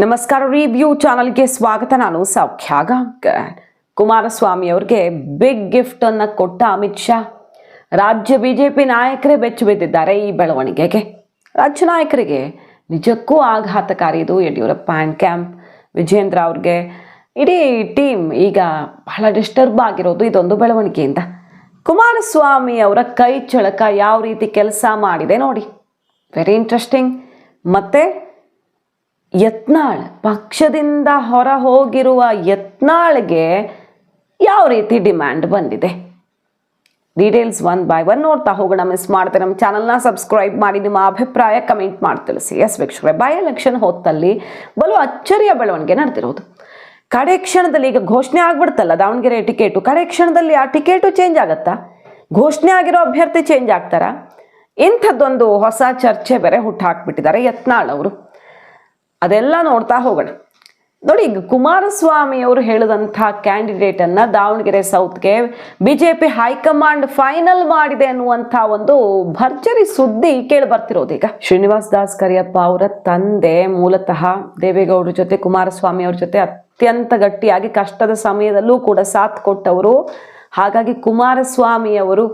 ನಮಸ್ಕಾರ. ರಿವ್ಯೂ ಚಾನಲ್ಗೆ ಸ್ವಾಗತ. ನಾನು ಸೌಖ್ಯ ಗಾಂವ್ಕರ್. ಕುಮಾರಸ್ವಾಮಿ ಅವ್ರಿಗೆ ಬಿಗ್ ಗಿಫ್ಟ್ ಅನ್ನ ಕೊಟ್ಟ ಅಮಿತ್ ಶಾ. ರಾಜ್ಯ ಬಿಜೆಪಿ ನಾಯಕರೇ ಬೆಚ್ಚು ಬಿದ್ದಿದ್ದಾರೆ ಈ ಬೆಳವಣಿಗೆಗೆ. ರಾಜ್ಯ ನಾಯಕರಿಗೆ ನಿಜಕ್ಕೂ ಆಘಾತಕಾರಿ ಇದು. ಯಡಿಯೂರಪ್ಪ ಆ್ಯಂಡ್ ಕ್ಯಾಂಪ್ ವಿಜೇಂದ್ರ ಅವ್ರಿಗೆ ಇಡೀ ಟೀಮ್ ಈಗ ಬಹಳ ಡಿಸ್ಟರ್ಬ್ ಆಗಿರೋದು ಇದೊಂದು ಬೆಳವಣಿಗೆಯಿಂದ. ಕುಮಾರಸ್ವಾಮಿ ಅವರ ಕೈ ಚಳಕ ಯಾವ ರೀತಿ ಕೆಲಸ ಮಾಡಿದೆ ನೋಡಿ, ವೆರಿ ಇಂಟ್ರೆಸ್ಟಿಂಗ್. ಮತ್ತು ಯತ್ನಾಳ್ ಪಕ್ಷದಿಂದ ಹೊರ ಹೋಗಿರುವ ಯತ್ನಾಳ್ಗೆ ಯಾವ ರೀತಿ ಡಿಮ್ಯಾಂಡ್ ಬಂದಿದೆ, ಡೀಟೇಲ್ಸ್ ಒನ್ ಬೈ ಒನ್ ನೋಡ್ತಾ ಹೋಗೋಣ. ಮಿಸ್ ಮಾಡ್ತಾರೆ ನಮ್ಮ ಚಾನಲ್ನ ಸಬ್ಸ್ಕ್ರೈಬ್ ಮಾಡಿ, ನಿಮ್ಮ ಅಭಿಪ್ರಾಯ ಕಮೆಂಟ್ ಮಾಡಿ ತಿಳಿಸಿ. ಎಸ್ ವೀಕ್ಷಕರೇ, ಬೈ ಎಲೆಕ್ಷನ್ ಹೊತ್ತಲ್ಲಿ ಬಲು ಅಚ್ಚರಿಯ ಬೆಳವಣಿಗೆ ನಡೆದಿರೋದು. ಕಡೆ ಕ್ಷಣದಲ್ಲಿ ಈಗ ಘೋಷಣೆ ಆಗ್ಬಿಡ್ತಲ್ಲ ದಾವಣಗೆರೆ ಟಿಕೆಟು, ಕಡೆ ಕ್ಷಣದಲ್ಲಿ ಆ ಟಿಕೆಟು ಚೇಂಜ್ ಆಗತ್ತಾ, ಘೋಷಣೆ ಆಗಿರೋ ಅಭ್ಯರ್ಥಿ ಚೇಂಜ್ ಆಗ್ತಾರಾ, ಇಂಥದ್ದೊಂದು ಹೊಸ ಚರ್ಚೆ ಬೇರೆ ಹುಟ್ಟಾಕ್ಬಿಟ್ಟಿದ್ದಾರೆ ಯತ್ನಾಳ್ ಅವರು. ಅದೆಲ್ಲ ನೋಡ್ತಾ ಹೋಗೋಣ ನೋಡಿ. ಈಗ ಕುಮಾರಸ್ವಾಮಿ ಅವರು ಹೇಳಿದಂಥ ಕ್ಯಾಂಡಿಡೇಟನ್ನು ದಾವಣಗೆರೆ ಸೌತ್ಗೆ ಬಿಜೆಪಿ ಹೈಕಮಾಂಡ್ ಫೈನಲ್ ಮಾಡಿದೆ ಅನ್ನುವಂಥ ಒಂದು ಭರ್ಜರಿ ಸುದ್ದಿ ಕೇಳಿ ಬರ್ತಿರೋದು. ಈಗ ಶ್ರೀನಿವಾಸ್ ದಾಸ್ ಕರಿಯಪ್ಪ ಅವರ ತಂದೆ ಮೂಲತಃ ದೇವೇಗೌಡರ ಜೊತೆ ಕುಮಾರಸ್ವಾಮಿ ಅವ್ರ ಜೊತೆ ಅತ್ಯಂತ ಗಟ್ಟಿಯಾಗಿ ಕಷ್ಟದ ಸಮಯದಲ್ಲೂ ಕೂಡ ಸಾಥ್ ಕೊಟ್ಟವರು. ಹಾಗಾಗಿ ಕುಮಾರಸ್ವಾಮಿ ಅವರು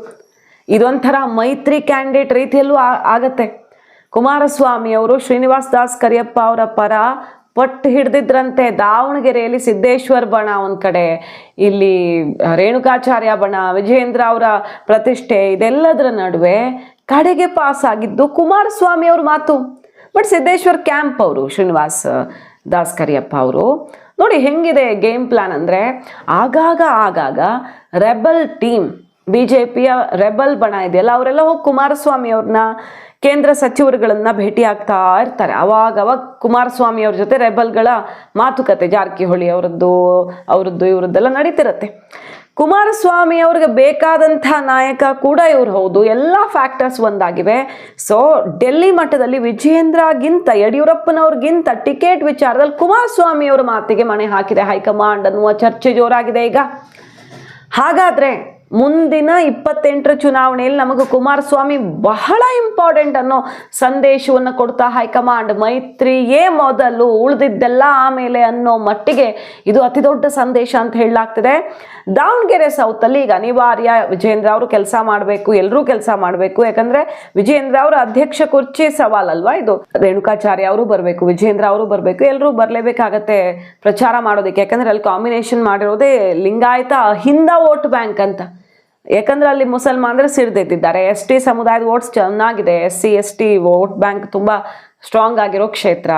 ಇದೊಂಥರ ಮೈತ್ರಿ ಕ್ಯಾಂಡಿಡೇಟ್ ರೀತಿಯಲ್ಲೂ ಆಗತ್ತೆ. ಕುಮಾರಸ್ವಾಮಿ ಅವರು ಶ್ರೀನಿವಾಸ್ ದಾಸ್ ಕರಿಯಪ್ಪ ಅವರ ಪರ ಪಟ್ಟು ಹಿಡಿದಿದ್ರಂತೆ. ದಾವಣಗೆರೆಯಲ್ಲಿ ಸಿದ್ದೇಶ್ವರ್ ಬಣ ಒಂದು ಕಡೆ, ಇಲ್ಲಿ ರೇಣುಕಾಚಾರ್ಯ ಬಣ, ವಿಜೇಂದ್ರ ಅವರ ಪ್ರತಿಷ್ಠೆ, ಇದೆಲ್ಲದರ ನಡುವೆ ಕಡೆಗೆ ಪಾಸ್ ಆಗಿದ್ದು ಕುಮಾರಸ್ವಾಮಿ ಅವ್ರ ಮಾತು. ಬಟ್ ಸಿದ್ದೇಶ್ವರ್ ಕ್ಯಾಂಪ್ ಅವರು ಶ್ರೀನಿವಾಸ್ ದಾಸ್ ಕರಿಯಪ್ಪ ಅವರು ನೋಡಿ ಹೆಂಗಿದೆ ಗೇಮ್ ಪ್ಲಾನ್ ಅಂದರೆ, ಆಗಾಗ ರೆಬಲ್ ಟೀಮ್, ಬಿ ಜೆ ಪಿಯ ರೆಬಲ್ ಬಣ ಇದೆಯಲ್ಲ, ಅವರೆಲ್ಲ ಹೋಗಿ ಕುಮಾರಸ್ವಾಮಿ ಅವ್ರನ್ನ, ಕೇಂದ್ರ ಸಚಿವರುಗಳನ್ನ ಭೇಟಿ ಆಗ್ತಾ ಇರ್ತಾರೆ. ಅವಾಗ ಕುಮಾರಸ್ವಾಮಿ ಅವ್ರ ಜೊತೆ ರೆಬಲ್ಗಳ ಮಾತುಕತೆ, ಜಾರಕಿಹೊಳಿ ಅವರದ್ದು ಇವರದ್ದೆಲ್ಲ ನಡೀತಿರತ್ತೆ. ಕುಮಾರಸ್ವಾಮಿ ಅವ್ರಿಗೆ ಬೇಕಾದಂಥ ನಾಯಕ ಕೂಡ ಇವ್ರು ಹೌದು. ಎಲ್ಲ ಫ್ಯಾಕ್ಟರ್ಸ್ ಒಂದಾಗಿವೆ. ಸೊ ಡೆಲ್ಲಿ ಮಟ್ಟದಲ್ಲಿ ವಿಜೇಂದ್ರಗಿಂತ ಯಡಿಯೂರಪ್ಪನವ್ರಿಗಿಂತ ಟಿಕೆಟ್ ವಿಚಾರದಲ್ಲಿ ಕುಮಾರಸ್ವಾಮಿ ಅವರ ಮಾತಿಗೆ ಮಣೆ ಹಾಕಿದೆ ಹೈಕಮಾಂಡ್ ಅನ್ನುವ ಚರ್ಚೆ ಜೋರಾಗಿದೆ ಈಗ. ಹಾಗಾದ್ರೆ ಮುಂದಿನ 28ರ ಚುನಾವಣೆಯಲ್ಲಿ ನಮಗೆ ಕುಮಾರಸ್ವಾಮಿ ಬಹಳ ಇಂಪಾರ್ಟೆಂಟ್ ಅನ್ನೋ ಸಂದೇಶವನ್ನು ಕೊಡ್ತಾ ಹೈಕಮಾಂಡ್, ಮೈತ್ರಿಯೇ ಮೊದಲು ಉಳಿದಿದ್ದೆಲ್ಲ ಆಮೇಲೆ ಅನ್ನೋ ಮಟ್ಟಿಗೆ ಇದು ಅತಿ ದೊಡ್ಡ ಸಂದೇಶ ಅಂತ ಹೇಳಲಾಗ್ತಿದೆ. ದಾವಣಗೆರೆ ಸೌತಲ್ಲಿ ಈಗ ಅನಿವಾರ್ಯ ವಿಜೇಂದ್ರ ಅವರು ಕೆಲಸ ಮಾಡಬೇಕು, ಎಲ್ಲರೂ ಕೆಲಸ ಮಾಡಬೇಕು. ಯಾಕಂದ್ರೆ ವಿಜೇಂದ್ರ ಅವರ ಅಧ್ಯಕ್ಷ ಕುರ್ಚಿ ಸವಾಲಲ್ವಾ ಇದು. ರೇಣುಕಾಚಾರ್ಯ ಅವರು ಬರಬೇಕು, ವಿಜೇಂದ್ರ ಅವರು ಬರಬೇಕು, ಎಲ್ಲರೂ ಬರಲೇಬೇಕಾಗತ್ತೆ ಪ್ರಚಾರ ಮಾಡೋದಕ್ಕೆ. ಯಾಕಂದ್ರೆ ಅಲ್ಲಿ ಕಾಂಬಿನೇಷನ್ ಮಾಡಿರೋದೇ ಲಿಂಗಾಯತ ಅಹಿಂದ ವೋಟ್ ಬ್ಯಾಂಕ್ ಅಂತ. ಯಾಕಂದ್ರೆ ಅಲ್ಲಿ ಮುಸಲ್ಮಾನರು ಸಿಡ್ದೆದ್ದಿದ್ದಾರೆ, ಎಸ್ ಟಿ ಸಮುದಾಯದ ವೋಟ್ಸ್ ಚೆನ್ನಾಗಿದೆ, SC ST ವೋಟ್ ಬ್ಯಾಂಕ್ ತುಂಬಾ ಸ್ಟ್ರಾಂಗ್ ಆಗಿರೋ ಕ್ಷೇತ್ರ.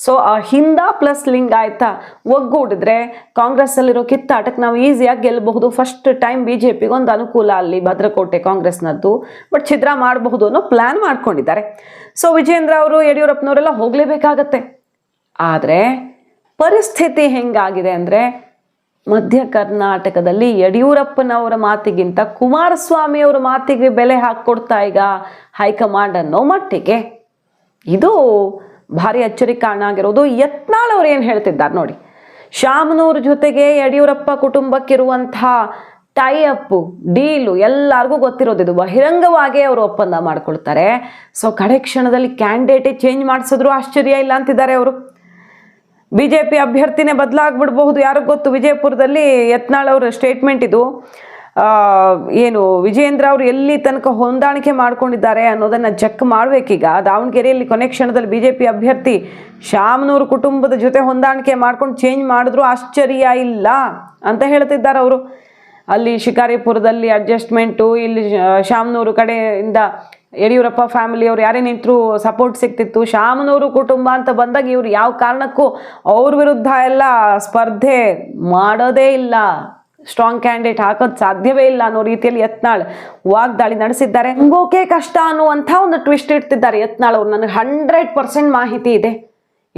ಸೊ ಅಹಿಂದ ಪ್ಲಸ್ ಲಿಂಗಾಯತ ಒಗ್ಗೂಡಿದ್ರೆ ಕಾಂಗ್ರೆಸ್ ಅಲ್ಲಿರೋ ಕಿತ್ತಾಟಕ್ಕೆ ನಾವು ಈಸಿಯಾಗಿ ಗೆಲ್ಲಬಹುದು. ಫಸ್ಟ್ ಟೈಮ್ BJPಗೆ ಒಂದು ಅನುಕೂಲ ಅಲ್ಲಿ ಭದ್ರಕೋಟೆ ಕಾಂಗ್ರೆಸ್ನದ್ದು. ಬಟ್ ಛಿದ್ರ ಮಾಡಬಹುದು ಅನ್ನೋ ಪ್ಲಾನ್ ಮಾಡ್ಕೊಂಡಿದ್ದಾರೆ. ಸೊ ವಿಜೇಂದ್ರ ಅವರು, ಯಡಿಯೂರಪ್ಪನವರೆಲ್ಲ ಹೋಗ್ಲೇಬೇಕಾಗತ್ತೆ. ಆದರೆ ಪರಿಸ್ಥಿತಿ ಹೆಂಗಾಗಿದೆ ಅಂದರೆ, ಮಧ್ಯ ಕರ್ನಾಟಕದಲ್ಲಿ ಯಡಿಯೂರಪ್ಪನವರ ಮಾತಿಗಿಂತ ಕುಮಾರಸ್ವಾಮಿ ಅವರ ಮಾತಿಗೆ ಬೆಲೆ ಹಾಕ್ಕೊಡ್ತಾ ಈಗ ಹೈಕಮಾಂಡ್ ಅನ್ನೋ ಮಟ್ಟಿಗೆ ಇದು ಭಾರಿ ಅಚ್ಚರಿ ಕಾರಣ ಆಗಿರೋದು. ಯತ್ನಾಳ್ ಅವ್ರು ಏನು ಹೇಳ್ತಿದ್ದಾರೆ ನೋಡಿ, ಶಾಮನೂರ್ ಜೊತೆಗೆ ಯಡಿಯೂರಪ್ಪ ಕುಟುಂಬಕ್ಕಿರುವಂಥ ಟೈ ಅಪ್ ಡೀಲು ಎಲ್ಲರಿಗೂ ಗೊತ್ತಿರೋದು. ಇದು ಬಹಿರಂಗವಾಗಿ ಅವರು ಒಪ್ಪಂದ ಮಾಡ್ಕೊಳ್ತಾರೆ. ಸೊ ಕಡೆ ಕ್ಷಣದಲ್ಲಿ ಕ್ಯಾಂಡಿಡೇಟೇ ಚೇಂಜ್ ಮಾಡಿಸಿದ್ರು ಆಶ್ಚರ್ಯ ಇಲ್ಲ ಅಂತಿದ್ದಾರೆ ಅವರು. BJP ಅಭ್ಯರ್ಥಿನೇ ಬದಲಾಗ್ಬಿಡ್ಬಹುದು, ಯಾರಿಗೂ ಗೊತ್ತು. ವಿಜಯಪುರದಲ್ಲಿ ಯತ್ನಾಳ್ ಅವರ ಸ್ಟೇಟ್ಮೆಂಟ್ ಇದು. ಏನು ವಿಜೇಂದ್ರ ಅವರು ಎಲ್ಲಿ ತನಕ ಹೊಂದಾಣಿಕೆ ಮಾಡ್ಕೊಂಡಿದ್ದಾರೆ ಅನ್ನೋದನ್ನು ಚೆಕ್ ಮಾಡಬೇಕೀಗ. ದಾವಣಗೆರೆಯಲ್ಲಿ ಕೊನೆ ಕ್ಷಣದಲ್ಲಿ BJP ಅಭ್ಯರ್ಥಿ ಶಾಮನೂರು ಕುಟುಂಬದ ಜೊತೆ ಹೊಂದಾಣಿಕೆ ಮಾಡ್ಕೊಂಡು ಚೇಂಜ್ ಮಾಡಿದ್ರು ಆಶ್ಚರ್ಯ ಇಲ್ಲ ಅಂತ ಹೇಳ್ತಿದ್ದಾರೆ ಅವರು. ಅಲ್ಲಿ ಶಿಕಾರಿಪುರದಲ್ಲಿ ಅಡ್ಜಸ್ಟ್ಮೆಂಟು, ಇಲ್ಲಿ ಶಾಮನೂರು ಕಡೆಯಿಂದ ಯಡಿಯೂರಪ್ಪ ಫ್ಯಾಮಿಲಿಯವ್ರು ಯಾರೇ ನಿಂತರೂ ಸಪೋರ್ಟ್ ಸಿಗ್ತಿತ್ತು. ಶಾಮನೂರು ಕುಟುಂಬ ಅಂತ ಬಂದಾಗ ಇವ್ರು ಯಾವ ಕಾರಣಕ್ಕೂ ಅವ್ರ ವಿರುದ್ಧ ಎಲ್ಲ ಸ್ಪರ್ಧೆ ಮಾಡೋದೇ ಇಲ್ಲ, ಸ್ಟ್ರಾಂಗ್ ಕ್ಯಾಂಡಿಡೇಟ್ ಹಾಕೋದು ಸಾಧ್ಯವೇ ಇಲ್ಲ ಅನ್ನೋ ರೀತಿಯಲ್ಲಿ ಯತ್ನಾಳ್ ವಾಗ್ದಾಳಿ ನಡೆಸಿದ್ದಾರೆ. ನಂಗೋಕೆ ಕಷ್ಟ ಅನ್ನುವಂಥ ಒಂದು ಟ್ವಿಸ್ಟ್ ಇಡ್ತಿದ್ದಾರೆ ಯತ್ನಾಳ್ ಅವರು. ನನಗೆ 100% ಮಾಹಿತಿ ಇದೆ,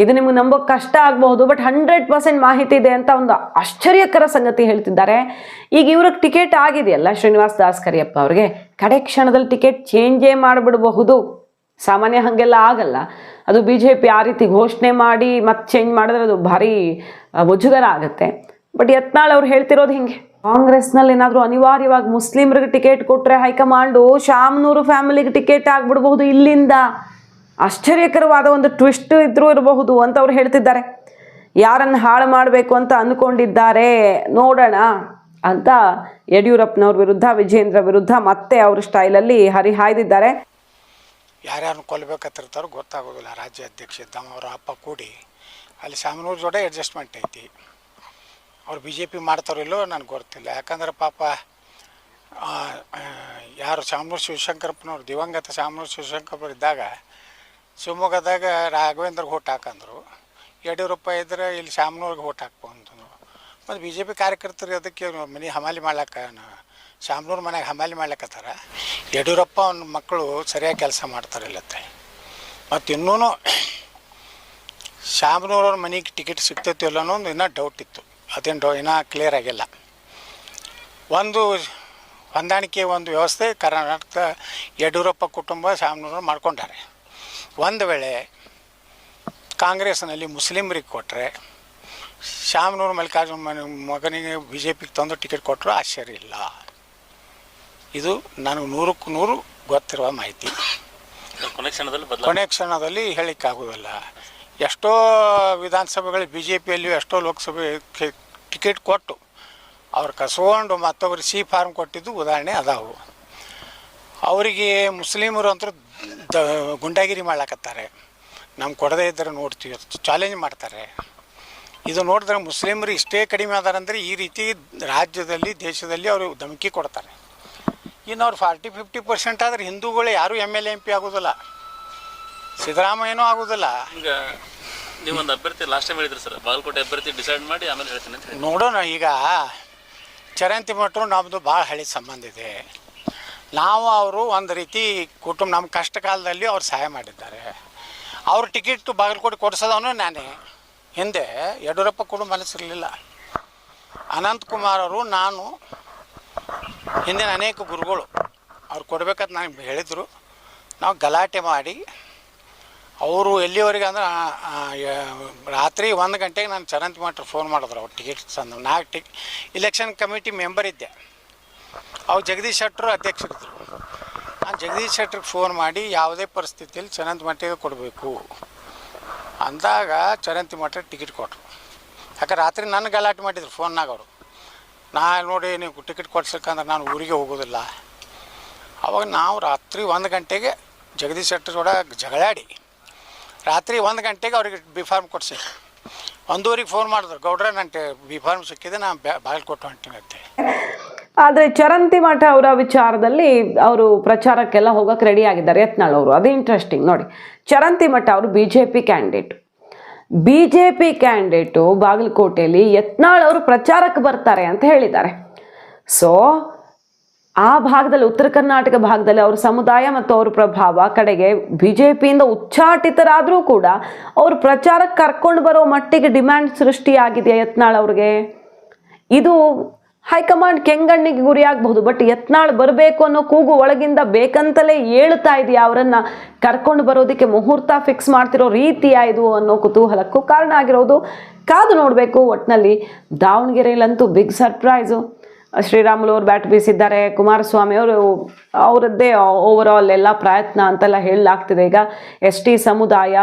ಇದು ನಿಮ್ಗೆ ನಂಬೋಕೆ ಕಷ್ಟ ಆಗಬಹುದು, ಬಟ್ 100% ಮಾಹಿತಿ ಇದೆ ಅಂತ ಒಂದು ಆಶ್ಚರ್ಯಕರ ಸಂಗತಿ ಹೇಳ್ತಿದ್ದಾರೆ. ಈಗ ಇವ್ರಿಗೆ ಟಿಕೆಟ್ ಆಗಿದೆಯಲ್ಲ ಶ್ರೀನಿವಾಸ್ ದಾಸ್ ಕರಿಯಪ್ಪ ಅವ್ರಿಗೆ, ಕಡೆ ಕ್ಷಣದಲ್ಲಿ ಟಿಕೆಟ್ ಚೇಂಜೇ ಮಾಡಿಬಿಡಬಹುದು. ಸಾಮಾನ್ಯ ಹಾಗೆಲ್ಲ ಆಗಲ್ಲ. ಅದು BJP ಆ ರೀತಿ ಘೋಷಣೆ ಮಾಡಿ ಮತ್ತೆ ಚೇಂಜ್ ಮಾಡಿದ್ರೆ ಅದು ಭಾರಿ ಮುಜುಗರ ಆಗುತ್ತೆ. ಬಟ್ ಯತ್ನಾಳ್ ಅವ್ರು ಹೇಳ್ತಿರೋದು ಹಿಂಗೆ, ಕಾಂಗ್ರೆಸ್ನಲ್ಲಿ ಏನಾದರೂ ಅನಿವಾರ್ಯವಾಗಿ ಮುಸ್ಲಿಮ್ರಿಗೆ ಟಿಕೆಟ್ ಕೊಟ್ಟರೆ ಹೈಕಮಾಂಡು ಶಾಮನೂರು ಫ್ಯಾಮಿಲಿಗೆ ಟಿಕೆಟ್ ಆಗ್ಬಿಡ್ಬಹುದು ಇಲ್ಲಿಂದ ಆಶ್ಚರ್ಯಕರವಾದ ಒಂದು ಟ್ವಿಸ್ಟ್ ಇದ್ರೂ ಇರಬಹುದು ಅಂತ ಅವ್ರು ಹೇಳ್ತಿದ್ದಾರೆ. ಯಾರನ್ನು ಹಾಳು ಮಾಡಬೇಕು ಅಂತ ಅಂದ್ಕೊಂಡಿದ್ದಾರೆ ನೋಡೋಣ ಅಂತ ಯಡಿಯೂರಪ್ಪನವ್ರ ವಿರುದ್ಧ, ವಿಜೇಂದ್ರ ವಿರುದ್ಧ ಮತ್ತೆ ಅವ್ರ ಸ್ಟೈಲಲ್ಲಿ ಹರಿಹಾಯ್ದಿದ್ದಾರೆ. ಯಾರ್ಯಾರನ್ನು ಕೊಲ್ಲಬೇಕಂತಿರ್ತಾರೋ ಗೊತ್ತಾಗೋದಿಲ್ಲ. ರಾಜ್ಯ ಅಧ್ಯಕ್ಷ ಇದ್ದವ ಅವರ ಅಪ್ಪ ಕೂಡಿ ಅಲ್ಲಿ ಶಾಮನೂರು ಜೋಡೆ ಅಡ್ಜಸ್ಟ್ಮೆಂಟ್ ಐತಿ. ಅವ್ರು ಬಿ ಜೆ ಪಿ ಮಾಡ್ತಾರೋ ಇಲ್ಲೋ ನನಗೆ ಗೊತ್ತಿಲ್ಲ. ಯಾಕಂದ್ರೆ ಪಾಪ ಯಾರು ಶಾಮನೂರು ಶಿವಶಂಕರಪ್ಪನವ್ರು, ದಿವಂಗತ ಶಾಮನೂರು ಶಿವಶಂಕರಪ್ಪರು ಇದ್ದಾಗ ಶಿವಮೊಗ್ಗದಾಗ ರಾಘವೇಂದ್ರಿಗೆ ಓಟ್ ಹಾಕಂದ್ರು. ಯಡಿಯೂರಪ್ಪ ಇದ್ರೆ ಇಲ್ಲಿ ಶಾಮನೂರಿಗೆ ಓಟ್ ಹಾಕ್ಬಂತಂದ್ರು. ಮತ್ತು ಬಿ ಜೆ ಪಿ ಕಾರ್ಯಕರ್ತರು ಅದಕ್ಕೆ ಮನೆ ಹಮಾಲಿ ಮಾಡ್ಲಿಕ್ಕೆ ಶಾಮನೂರು ಮನೆಗೆ ಹಮಾಲಿ ಮಾಡ್ಲಿಕ್ಕತ್ತಾರ. ಯಡಿಯೂರಪ್ಪ ಅವ್ನ ಮಕ್ಕಳು ಸರಿಯಾಗಿ ಕೆಲಸ ಮಾಡ್ತಾರಿಲ್ಲತ್ತೆ. ಮತ್ತು ಇನ್ನೂ ಶಾಮನೂರವ್ರ ಮನೆಗೆ ಟಿಕೆಟ್ ಸಿಗ್ತೈತಿ ಇಲ್ಲ ಅನ್ನೋದು ಇನ್ನೂ ಡೌಟ್ ಇತ್ತು. ಅದೇನು ಇನ್ನೂ ಕ್ಲಿಯರ್ ಆಗಿಲ್ಲ. ಒಂದು ಹೊಂದಾಣಿಕೆ ಒಂದು ವ್ಯವಸ್ಥೆ ಕರ್ನಾಟಕದ ಯಡಿಯೂರಪ್ಪ ಕುಟುಂಬ ಶಾಮನೂರು ಮಾಡ್ಕೊಂಡಾರೆ. ಒಂದು ವೇಳೆ ಕಾಂಗ್ರೆಸ್ನಲ್ಲಿ ಮುಸ್ಲಿಮ್ರಿಗೆ ಕೊಟ್ಟರೆ, ಶಾಮನೂರು ಮಲ್ಲಿಕಾರ್ಜುನ ಮಗನಿಗೆ ಬಿ ಜೆ ಪಿಗೆ ತಂದು ಟಿಕೆಟ್ ಕೊಟ್ಟರು ಆಶ್ಚರ್ಯ ಇಲ್ಲ. ಇದು ನನಗೆ 100ಕ್ಕೆ 100 ಗೊತ್ತಿರುವ ಮಾಹಿತಿ. ಕೊನೆ ಕ್ಷಣದಲ್ಲಿ ಹೇಳಿಕ್ಕಾಗೋದಿಲ್ಲ. ಎಷ್ಟೋ ವಿಧಾನಸಭೆಗಳು ಬಿ ಜೆ ಪಿಯಲ್ಲಿಯೂ ಎಷ್ಟೋ ಲೋಕಸಭೆ ಟಿಕೆಟ್ ಕೊಟ್ಟು ಅವ್ರು ಕಸ್ಕೊಂಡು ಮತ್ತೊಬ್ಬರು ಸಿ ಫಾರ್ಮ್ ಕೊಟ್ಟಿದ್ದು ಉದಾಹರಣೆ ಅದಾವು. ಅವರಿಗೆ ಮುಸ್ಲಿಮರು ಅಂತೂ ಗುಂಡಾಗಿರಿ ಮಾಡ್ಲಾಕತ್ತಾರೆ. ನಮ್ಗೆ ಕೊಡದೇ ಇದ್ದರೆ ನೋಡ್ತೀವಿ, ಚಾಲೆಂಜ್ ಮಾಡ್ತಾರೆ. ಇದು ನೋಡಿದ್ರೆ ಮುಸ್ಲಿಮರು ಇಷ್ಟೇ ಕಡಿಮೆ ಅದಾರಂದರೆ ಈ ರೀತಿ ರಾಜ್ಯದಲ್ಲಿ, ದೇಶದಲ್ಲಿ ಅವರು ಧಮಕಿ ಕೊಡ್ತಾರೆ. ಇನ್ನು ಅವ್ರು 40-50% ಆದರೆ ಹಿಂದೂಗಳು ಯಾರೂ MLA MP ಆಗೋದಿಲ್ಲ, ಸಿದ್ದರಾಮಯ್ಯನೂ ಆಗೋದಿಲ್ಲ. ಈಗ ನೀವೊಂದು ಅಭ್ಯರ್ಥಿ ಲಾಸ್ಟ್ ಟೈಮ್ ಹೇಳಿದ್ರಿ ಸರ್, ಬಾಗಲಕೋಟೆ ಅಭ್ಯರ್ಥಿ ಡಿಸೈಡ್ ಮಾಡಿ ಆಮೇಲೆ ಹೇಳ್ತೀನಿ ಅಂತ ಹೇಳಿ. ನೋಡೋಣ. ಈಗ ಚರಂತಿ ಮಠರು ನಮ್ಮದು ಭಾಳ ಹಳೆ ಸಂಬಂಧ ಇದೆ. ನಾವು ಅವರು ಒಂದು ರೀತಿ ಕುಟುಂಬ, ನಮ್ಮ ಕಷ್ಟ ಕಾಲದಲ್ಲಿ ಅವ್ರು ಸಹಾಯ ಮಾಡಿದ್ದಾರೆ. ಅವ್ರ ಟಿಕೆಟ್ ಬಾಗಲಕೋಟೆ ಕೊಡಿಸೋದವನು ನಾನೇ. ಹಿಂದೆ ಯಡಿಯೂರಪ್ಪ ಕೂಡ ಮನಸ್ಸಿರಲಿಲ್ಲ. ಅನಂತಕುಮಾರ್ ಅವರು, ನಾನು, ಹಿಂದಿನ ಅನೇಕ ಗುರುಗಳು ಅವ್ರು ಕೊಡ್ಬೇಕಂತ ನನಗೆ ಹೇಳಿದರು. ನಾವು ಗಲಾಟೆ ಮಾಡಿ ಅವರು ಎಲ್ಲಿವರೆಗೆ ಅಂದ್ರೆ ರಾತ್ರಿ 1 ಗಂಟೆಗೆ ನಾನು ಚರಂತಿ ಮಠರು ಫೋನ್ ಮಾಡಿದ್ರು. ಅವ್ರು ಟಿಕೆಟ್ ತಂದು ಇಲೆಕ್ಷನ್ ಕಮಿಟಿ ಮೆಂಬರ್ ಇದ್ದೆ. ಅವ್ರು ಜಗದೀಶ್ ಶೆಟ್ಟರು ಅಧ್ಯಕ್ಷರಿದ್ದರು. ನಾನು ಜಗದೀಶ್ ಶೆಟ್ಟರಿಗೆ ಫೋನ್ ಮಾಡಿ ಯಾವುದೇ ಪರಿಸ್ಥಿತಿಯಲ್ಲಿ ಚರಂತಿ ಮಠಕ್ಕೆ ಕೊಡಬೇಕು ಅಂದಾಗ ಚರಂತಿ ಮಠ ಟಿಕೆಟ್ ಕೊಟ್ಟರು. ಯಾಕಂದ್ರೆ ರಾತ್ರಿ ನನ್ನ ಗಲಾಟೆ ಮಾಡಿದ್ರು ಫೋನ್ನಾಗ ಅವರು. ನೋಡಿ ನೀವು ಟಿಕೆಟ್ ಕೊಡ್ಸಕ್ಕಂದ್ರೆ ನಾನು ಊರಿಗೆ ಹೋಗೋದಿಲ್ಲ. ಅವಾಗ ನಾವು ರಾತ್ರಿ 1 ಗಂಟೆಗೆ ಜಗದೀಶ್ ಶೆಟ್ಟರ್ ಜಗಳಾಡಿ ರಾತ್ರಿ 1 ಗಂಟೆಗೆ ಅವ್ರಿಗೆ ಬಿ ಫಾರ್ಮ್ ಕೊಡಿಸಿ 1:00ಗೆ ಫೋನ್ ಮಾಡಿದ್ರು. ಗೌಡ್ರೆ ನಂಗೆ ಬಿ ಫಾರ್ಮ್ ಸಿಕ್ಕಿದೆ, ನಾನು ಬಾಗಲಕೋಟೆ ಹೊಂಟಿನಂತೆ. ಆದರೆ ಚರಂತಿ ಮಠ ಅವರ ವಿಚಾರದಲ್ಲಿ ಅವರು ಪ್ರಚಾರಕ್ಕೆಲ್ಲ ಹೋಗೋಕೆ ರೆಡಿ ಆಗಿದ್ದಾರೆ ಯತ್ನಾಳ್ ಅವರು. ಅದು ಇಂಟ್ರೆಸ್ಟಿಂಗ್ ನೋಡಿ. ಚರಂತಿ ಮಠ ಅವರು ಬಿ ಜೆ ಪಿ ಕ್ಯಾಂಡಿಡೇಟು ಬಾಗಲಕೋಟೆಯಲ್ಲಿ ಯತ್ನಾಳ್ ಅವರು ಪ್ರಚಾರಕ್ಕೆ ಬರ್ತಾರೆ ಅಂತ ಹೇಳಿದ್ದಾರೆ. ಸೊ ಆ ಭಾಗದಲ್ಲಿ, ಉತ್ತರ ಕರ್ನಾಟಕ ಭಾಗದಲ್ಲಿ ಅವ್ರ ಸಮುದಾಯ ಮತ್ತು ಅವ್ರ ಪ್ರಭಾವ ಕಡೆಗೆ ಬಿ ಜೆ ಪಿಯಿಂದ ಉಚ್ಚಾಟಿತರಾದರೂ ಕೂಡ ಅವರು ಪ್ರಚಾರಕ್ಕೆ ಕರ್ಕೊಂಡು ಬರೋ ಮಟ್ಟಿಗೆ ಡಿಮ್ಯಾಂಡ್ ಸೃಷ್ಟಿಯಾಗಿದೆಯಾ ಯತ್ನಾಳ್ ಅವ್ರಿಗೆ? ಇದು ಹೈಕಮಾಂಡ್ ಕೆಂಗಣ್ಣಿಗೆ ಗುರಿಯಾಗಬಹುದು. ಬಟ್ ಯತ್ನಾಳ್ ಬರಬೇಕು ಅನ್ನೋ ಕೂಗು ಒಳಗಿಂದ ಬೇಕಂತಲೇ ಏಳ್ತಾ ಇದೆಯಾ? ಅವರನ್ನು ಕರ್ಕೊಂಡು ಬರೋದಕ್ಕೆ ಮುಹೂರ್ತ ಫಿಕ್ಸ್ ಮಾಡ್ತಿರೋ ರೀತಿಯ ಇದು ಅನ್ನೋ ಕುತೂಹಲಕ್ಕೂ ಕಾರಣ ಆಗಿರೋದು. ಕಾದು ನೋಡಬೇಕು. ಒಟ್ಟಿನಲ್ಲಿ ದಾವಣಗೆರೆಯಲ್ಲಂತೂ ಬಿಗ್ ಸರ್ಪ್ರೈಸು. ಶ್ರೀರಾಮುಲು ಅವರು ಬ್ಯಾಟ್ ಬೀಸಿದ್ದಾರೆ. ಕುಮಾರಸ್ವಾಮಿ ಅವರು ಅವರದ್ದೇ ಓವರ್ ಆಲ್ ಎಲ್ಲ ಪ್ರಯತ್ನ ಅಂತೆಲ್ಲ ಹೇಳಲಾಗ್ತಿದೆ. ಈಗ ST ಸಮುದಾಯ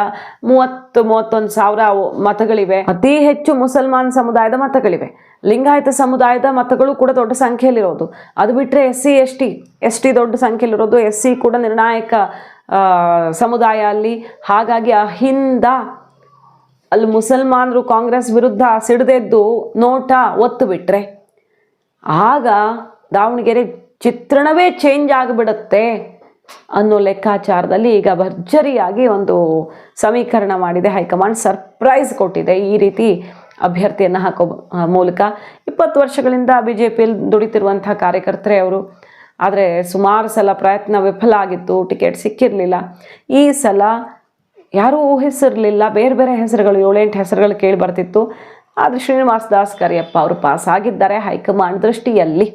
30-31 ಸಾವಿರ ಮತಗಳಿವೆ. ಅತಿ ಹೆಚ್ಚು ಮುಸಲ್ಮಾನ್ ಸಮುದಾಯದ ಮತಗಳಿವೆ. ಲಿಂಗಾಯತ ಸಮುದಾಯದ ಮತಗಳು ಕೂಡ ದೊಡ್ಡ ಸಂಖ್ಯೆಯಲ್ಲಿರೋದು. ಅದು ಬಿಟ್ಟರೆ ST ದೊಡ್ಡ ಸಂಖ್ಯೆಯಲ್ಲಿರೋದು. SC ಕೂಡ ನಿರ್ಣಾಯಕ ಸಮುದಾಯ ಅಲ್ಲಿ. ಹಾಗಾಗಿ ಅಹಿಂದ ಅಲ್ಲಿ ಮುಸಲ್ಮಾನರು ಕಾಂಗ್ರೆಸ್ ವಿರುದ್ಧ ಸಿಡಿದೆದ್ದು ನೋಟ ಒತ್ತು ಬಿಟ್ರೆ ಆಗ ದಾವಣಗೆರೆ ಚಿತ್ರಣವೇ ಚೇಂಜ್ ಆಗಿಬಿಡುತ್ತೆ ಅನ್ನೋ ಲೆಕ್ಕಾಚಾರದಲ್ಲಿ ಈಗ ಭರ್ಜರಿಯಾಗಿ ಒಂದು ಸಮೀಕರಣ ಮಾಡಿದೆ ಹೈಕಮಾಂಡ್. ಸರ್ಪ್ರೈಸ್ ಕೊಟ್ಟಿದೆ ಈ ರೀತಿ ಅಭ್ಯರ್ಥಿಯನ್ನು ಹಾಕೋ ಮೂಲಕ. 20 ವರ್ಷಗಳಿಂದ BJPಯಲ್ಲಿ ದುಡಿತಿರುವಂಥ ಕಾರ್ಯಕರ್ತರೇ ಅವರು. ಆದರೆ ಸುಮಾರು ಸಲ ಪ್ರಯತ್ನ ವಿಫಲ ಆಗಿತ್ತು, ಟಿಕೆಟ್ ಸಿಕ್ಕಿರಲಿಲ್ಲ. ಈ ಸಲ ಯಾರೂ ಊಹಿಸಿರಲಿಲ್ಲ. ಬೇರೆ ಬೇರೆ ಹೆಸರುಗಳು, 7-8 ಹೆಸರುಗಳು ಕೇಳಿ ಬರ್ತಿತ್ತು. ಆದರೆ ಶ್ರೀನಿವಾಸ್ ದಾಸ್ ಕರಿಯಪ್ಪ ಅವರು ಪಾಸ್ ಆಗಿದ್ದಾರೆ ಹೈಕಮಾಂಡ್ ದೃಷ್ಟಿಯಲ್ಲಿ.